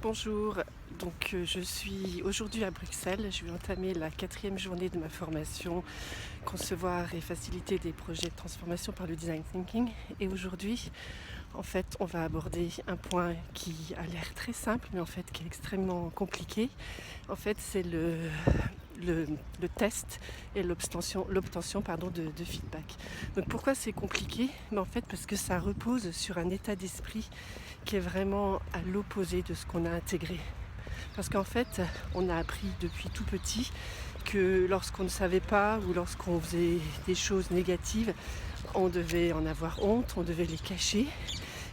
Bonjour, je suis aujourd'hui à Bruxelles. Je vais entamer la 4e journée de ma formation Concevoir et faciliter des projets de transformation par le design thinking. Et aujourd'hui, en fait, on va aborder un point qui a l'air très simple, mais en fait qui est extrêmement compliqué. En fait, c'est le test et l'obtention de feedback. Donc pourquoi c'est compliqué? En fait, parce que ça repose sur un état d'esprit qui est vraiment à l'opposé de ce qu'on a intégré. Parce qu'en fait, on a appris depuis tout petit que lorsqu'on ne savait pas ou lorsqu'on faisait des choses négatives, on devait en avoir honte, on devait les cacher.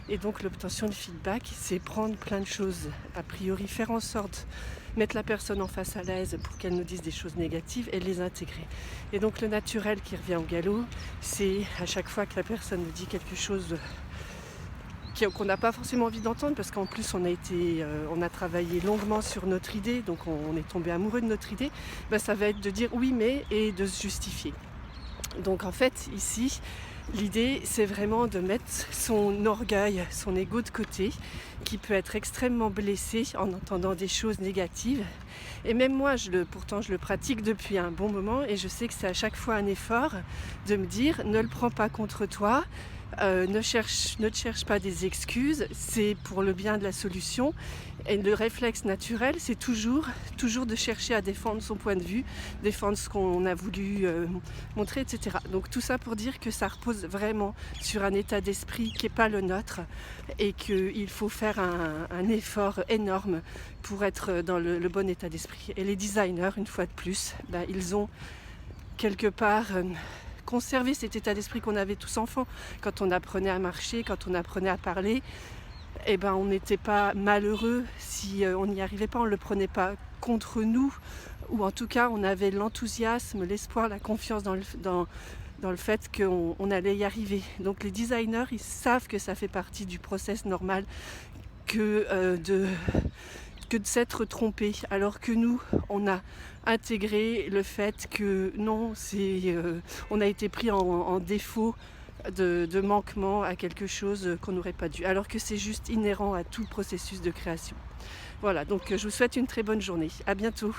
Et donc l'obtention de feedback, c'est prendre plein de choses, a priori faire en sorte, mettre la personne en face à l'aise pour qu'elle nous dise des choses négatives et les intégrer. Et donc le naturel qui revient au galop, c'est à chaque fois que la personne nous dit quelque chose qu'on n'a pas forcément envie d'entendre, parce qu'en plus on a travaillé longuement sur notre idée, donc on est tombé amoureux de notre idée, ça va être de dire oui mais et de se justifier. Donc en fait ici, l'idée c'est vraiment de mettre son orgueil, son ego de côté, qui peut être extrêmement blessé en entendant des choses négatives. Et même moi, pourtant je le pratique depuis un bon moment, et je sais que c'est à chaque fois un effort de me dire ne le prends pas contre toi, ne te cherche pas des excuses, c'est pour le bien de la solution. Et le réflexe naturel, c'est toujours de chercher à défendre son point de vue, défendre ce qu'on a voulu montrer, etc. Donc tout ça pour dire que ça repose vraiment sur un état d'esprit qui n'est pas le nôtre, et qu'il faut faire un effort énorme pour être dans le bon état d'esprit. Et les designers, une fois de plus, ils ont quelque part conservé cet état d'esprit qu'on avait tous enfants. Quand on apprenait à marcher, quand on apprenait à parler, on n'était pas malheureux si on n'y arrivait pas, on ne le prenait pas contre nous, ou en tout cas on avait l'enthousiasme, l'espoir, la confiance dans le fait qu'on allait y arriver. Donc les designers, ils savent que ça fait partie du process normal que de s'être trompé, alors que nous, on a intégré le fait que non, on a été pris en défaut de manquement à quelque chose qu'on n'aurait pas dû, alors que c'est juste inhérent à tout processus de création. Voilà, donc je vous souhaite une très bonne journée. À bientôt.